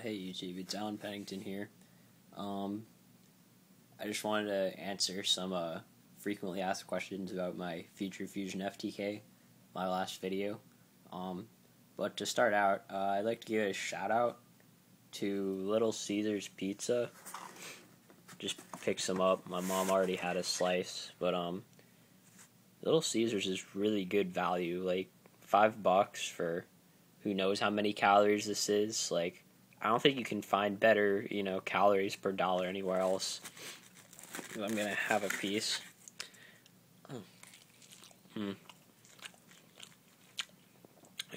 Hey YouTube, it's Alan Pennington here. I just wanted to answer some frequently asked questions about my Future Fusion FTK, my last video. But to start out, I'd like to give a shout out to Little Caesars Pizza. Just picked some up. My mom already had a slice, but Little Caesars is really good value. Like $5 for who knows how many calories this is. Like, I don't think you can find better, calories per dollar anywhere else. I'm gonna have a piece. Yeah,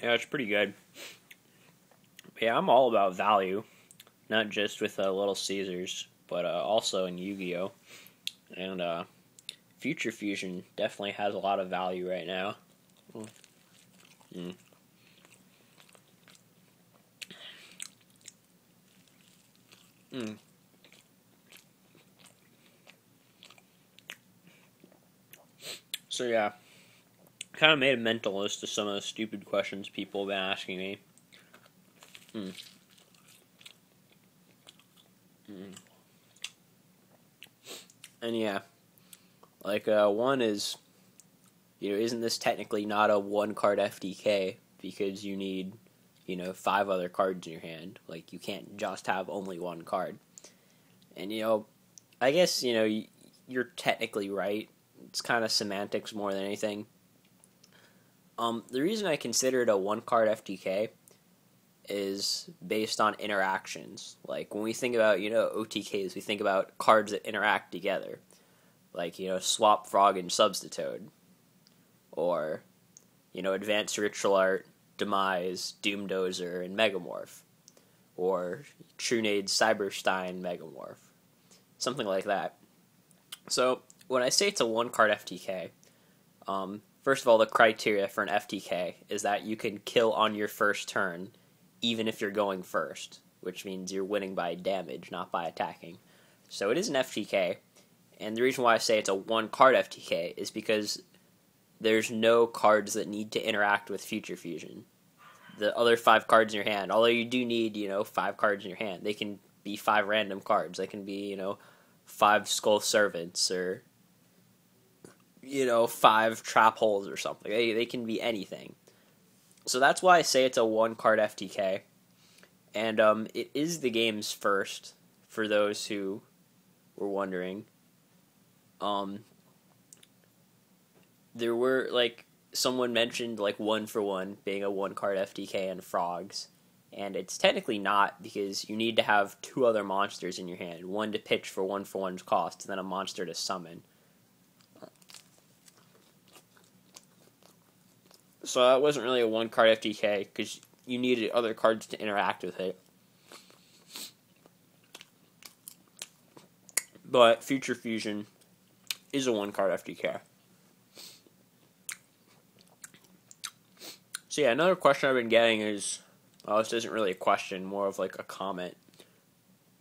it's pretty good. Yeah, I'm all about value, not just with Little Caesars, but also in Yu-Gi-Oh! And Future Fusion definitely has a lot of value right now. So yeah, kind of made a mental list of some of the stupid questions people have been asking me. And yeah, like one is, isn't this technically not a one-card FTK because you need, 5 other cards in your hand? Like, you can't just have only one card. And, I guess, you're technically right. It's kind of semantics more than anything. The reason I consider it a one-card FTK is based on interactions. Like, when we think about, OTKs, we think about cards that interact together. Like, Swap, Frog, and Substitute. Or, Advanced Ritual Art, Demise, Doomdozer, and Megamorph. Or Trunade, Cyberstein, Megamorph. Something like that. So, when I say it's a one-card FTK, first of all, the criteria for an FTK is that you can kill on your first turn, even if you're going first, which means you're winning by damage, not by attacking. So it is an FTK, and the reason why I say it's a one-card FTK is because there's no cards that need to interact with Future Fusion. The other 5 cards in your hand, although you do need, 5 cards in your hand, they can be 5 random cards. They can be, 5 Skull Servants, or 5 Trap Holes or something. They can be anything. So that's why I say it's a one-card FTK. And it is the game's first, for those who were wondering. There were, someone mentioned, 1-for-1 being a one-card FTK and Frogs. And it's technically not, because you need to have 2 other monsters in your hand. One to pitch for 1-for-1's cost, and then a monster to summon. So that wasn't really a one-card FTK, because you needed other cards to interact with it. But Future Fusion is a one-card FTK. So yeah, another question I've been getting is, this isn't really a question, more of a comment.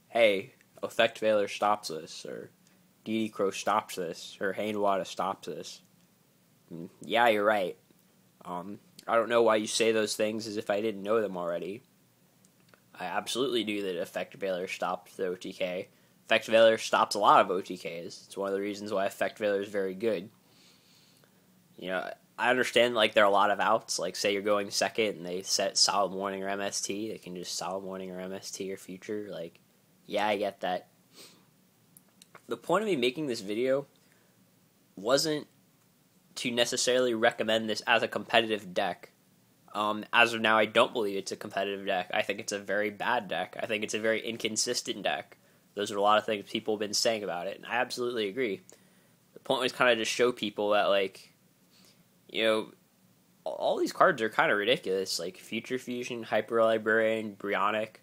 Hey, Effect Veiler stops this, or DD Crow stops this, or Hainwada stops this. Yeah, you're right. I don't know why you say those things as if I didn't know them already. I absolutely knew that Effect Veiler stopped the OTK. Effect Veiler stops a lot of OTKs. It's one of the reasons why Effect Veiler is very good. I understand, there are a lot of outs. Say you're going second and they set Solid Warning or MST. They can just Solid Warning or MST or Future. Yeah, I get that. The point of me making this video wasn't to necessarily recommend this as a competitive deck. As of now, I don't believe it's a competitive deck. I think it's a very bad deck. I think it's a very inconsistent deck. Those are a lot of things people have been saying about it, and I absolutely agree. The point was kind of to show people that, all these cards are kind of ridiculous. Future Fusion, Hyper Librarian, Brionic.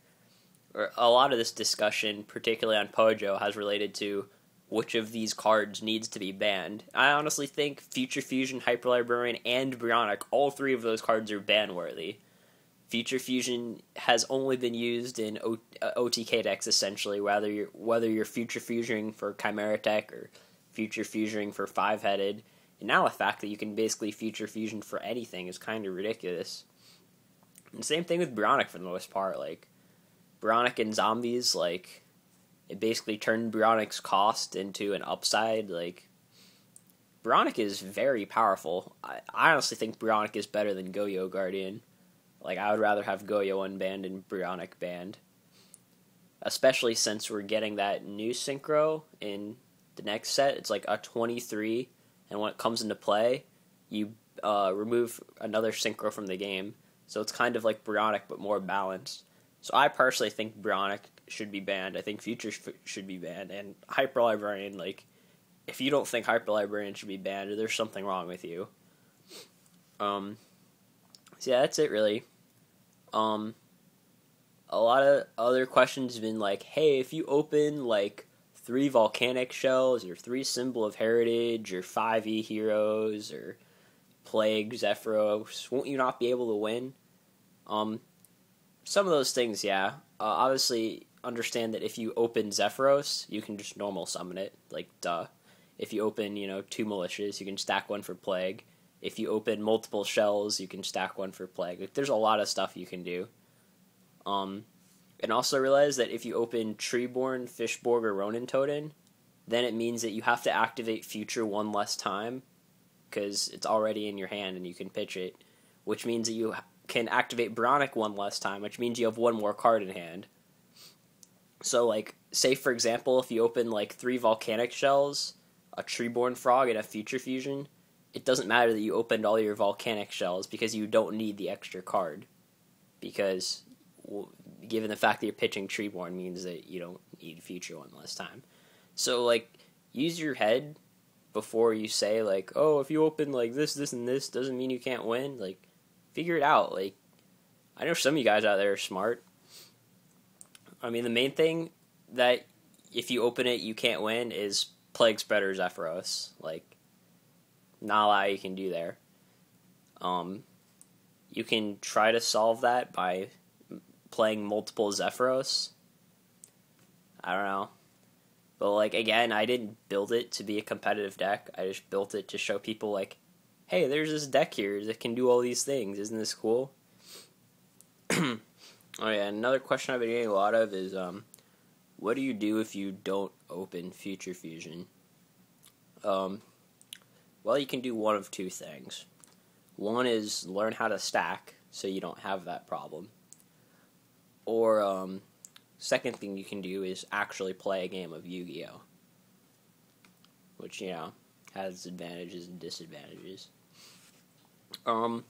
Or a lot of this discussion, particularly on Pojo, has related to which of these cards needs to be banned. I honestly think Future Fusion, Hyper Librarian, and Brionic, all 3 of those cards are ban-worthy. Future Fusion has only been used in OTK decks, essentially, whether you're Future Fusioning for Chimera Tech or Future Fusioning for 5-headed. And now the fact that you can basically Future Fusion for anything is kind of ridiculous. And same thing with Brionic for the most part. Bionic and Zombies, like, it basically turned Bionic's cost into an upside. Like, Bionic is very powerful. I honestly think Bionic is better than Goyo Guardian. Like, I would rather have Goyo unbanned and Bionic banned. Especially since we're getting that new synchro in the next set. It's like a 23, and when it comes into play, you remove another synchro from the game. So it's kind of like Bionic, but more balanced. So I personally think Bionic should be banned. I think Future should be banned. And Hyper Librarian, like, if you don't think Hyper Librarian should be banned, there's something wrong with you. So yeah, that's it really. A lot of other questions have been like, hey, if you open like 3 volcanic shells or 3 symbol of heritage or 5 E-heroes or Plague, Zephyros, won't you not be able to win? Some of those things, yeah. Obviously, understand that if you open Zephyros, you can just normal summon it. Like, duh. If you open, 2 Militias, you can stack 1 for Plague. If you open multiple shells, you can stack 1 for Plague. Like, there's a lot of stuff you can do. And also realize that if you open Treeborn, Fishborg, or Ronin Totem, then it means that you have to activate Future 1 less time, because it's already in your hand and you can pitch it, which means that you can activate Bionic 1 less time, which means you have 1 more card in hand. So, like, say for example, if you open like 3 Volcanic Shells, a Treeborn Frog, and a Future Fusion, it doesn't matter that you opened all your Volcanic Shells, because you don't need the extra card. Because given the fact that you're pitching Treeborn means that you don't need Future 1 less time. So, like, use your head before you say, like, oh, if you open, like, this, and this, doesn't mean you can't win. Like, figure it out. Like, I know some of you guys out there are smart. I mean, the main thing that if you open it, you can't win is Plague Spreader Zephyros. Like, not a lot you can do there. You can try to solve that by playing multiple Zephyros. I don't know. But, like, again, I didn't build it to be a competitive deck. I just built it to show people, like, hey, there's this deck here that can do all these things. Isn't this cool? Oh, yeah, another question I've been getting a lot of is, what do you do if you don't open Future Fusion? Well, you can do one of 2 things. One is learn how to stack so you don't have that problem. Or, second thing you can do is actually play a game of Yu-Gi-Oh! Which, has advantages and disadvantages. I'm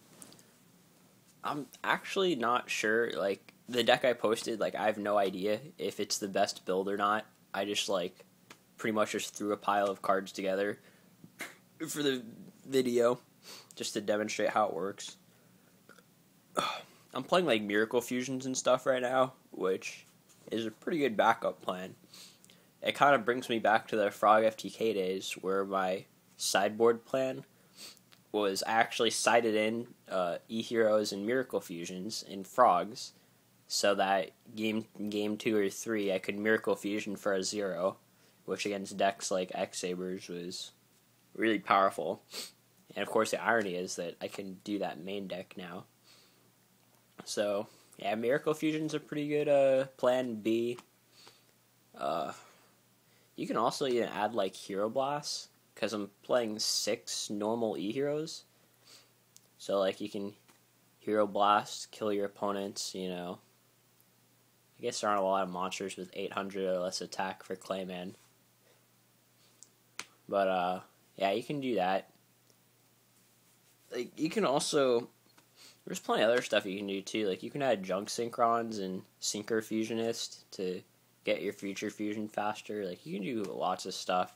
actually not sure, like, the deck I posted, like, I have no idea if it's the best build or not. I just, like, pretty much just threw a pile of cards together for the video, just to demonstrate how it works. I'm playing, like, Miracle Fusions and stuff right now, which is a pretty good backup plan. It kind of brings me back to the Frog FTK days, where my sideboard plan was I actually sided in E-Heroes and Miracle Fusions in Frogs, so that game 2 or 3 I could Miracle Fusion for a 0, which against decks like X-Sabers was really powerful. And of course the irony is that I can do that main deck now. So, yeah, Miracle Fusion's a pretty good plan B. You can also even add, like, Hero Blasts, because I'm playing 6 normal E-Heroes. So, like, you can Hero Blast, kill your opponents, I guess there aren't a lot of monsters with 800 or less attack for Clayman. But, yeah, you can do that. Like, you can also... There's plenty of other stuff you can do, too. Like, you can add Junk Synchrons and Synchro Fusionist to get your Future Fusion faster. Like, you can do lots of stuff.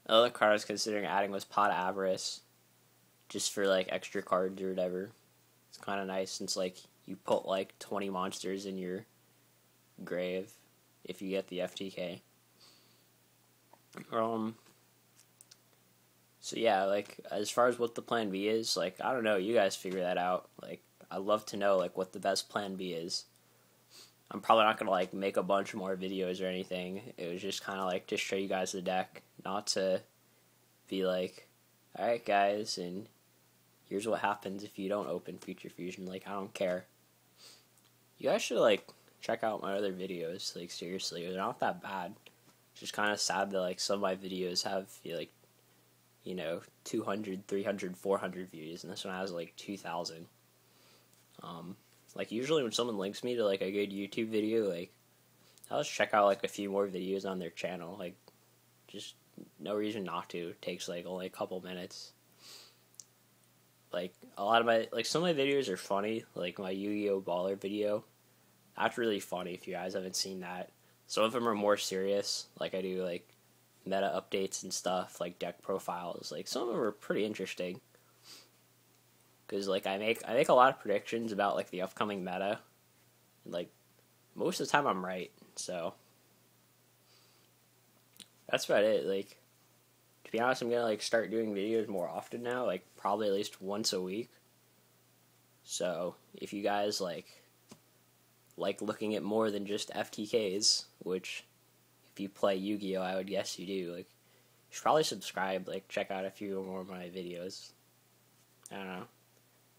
Another card I was considering adding was Pot of Avarice, just for, like, extra cards or whatever. It's kind of nice since, like, you put, like, 20 monsters in your grave if you get the FTK. So yeah, like, as far as what the plan B is, like, I don't know, you guys figure that out. Like, I'd love to know, like, what the best plan B is. I'm probably not gonna, like, make a bunch more videos or anything. It was just kind of, like, to show you guys the deck, not to be like, alright guys, and here's what happens if you don't open Future Fusion. Like, I don't care. You guys should, like, check out my other videos. Like, seriously, they're not that bad. It's just kind of sad that, like, some of my videos have, like, 200, 300, 400 views, and this one has, like, 2,000. Like, usually when someone links me to, like, a good YouTube video, like, I'll just check out, like, a few more videos on their channel. Like, just no reason not to. It takes, like, only a couple minutes. Like, a lot of my, like, some of my videos are funny. Like, my Yu-Gi-Oh! Baller video, that's really funny if you guys haven't seen that. Some of them are more serious. Like, I do, like, meta updates and stuff, like deck profiles. Like, some of them are pretty interesting. Because, like, I make a lot of predictions about, like, the upcoming meta. And, like, most of the time I'm right. So, that's about it. Like, to be honest, I'm gonna, like, start doing videos more often now. Like, probably at least once a week. So, if you guys, like looking at more than just FTKs, which, if you play Yu-Gi-Oh, I would guess you do, like, you should probably subscribe, like, check out a few more of my videos. I don't know.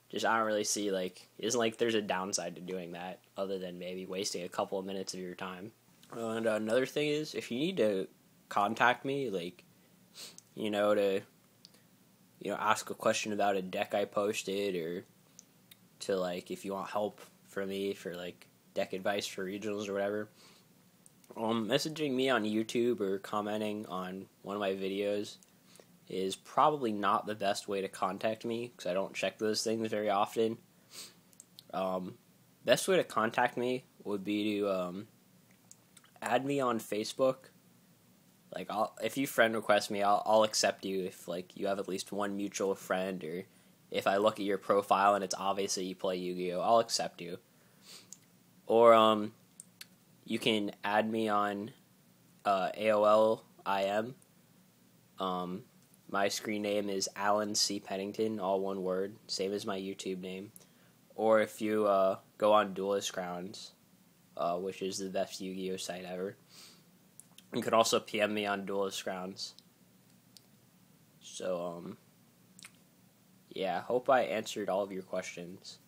Just, I don't really see, like, isn't like there's a downside to doing that, other than maybe wasting a couple of minutes of your time. And another thing is, if you need to contact me, like, to, ask a question about a deck I posted, or to, like, if you want help from me for, like, deck advice for regionals or whatever, messaging me on YouTube or commenting on one of my videos is probably not the best way to contact me, because I don't check those things very often. Best way to contact me would be to add me on Facebook. Like, if you friend request me, I'll accept you if, like, you have at least one mutual friend, or if I look at your profile and it's obvious that you play Yu-Gi-Oh, I'll accept you. Or you can add me on AOL IM. My screen name is Alan C. Pennington, all one word, same as my YouTube name. Or if you go on Duelist Grounds, which is the best Yu-Gi-Oh site ever, you could also PM me on Duelist Grounds. So, yeah, hope I answered all of your questions.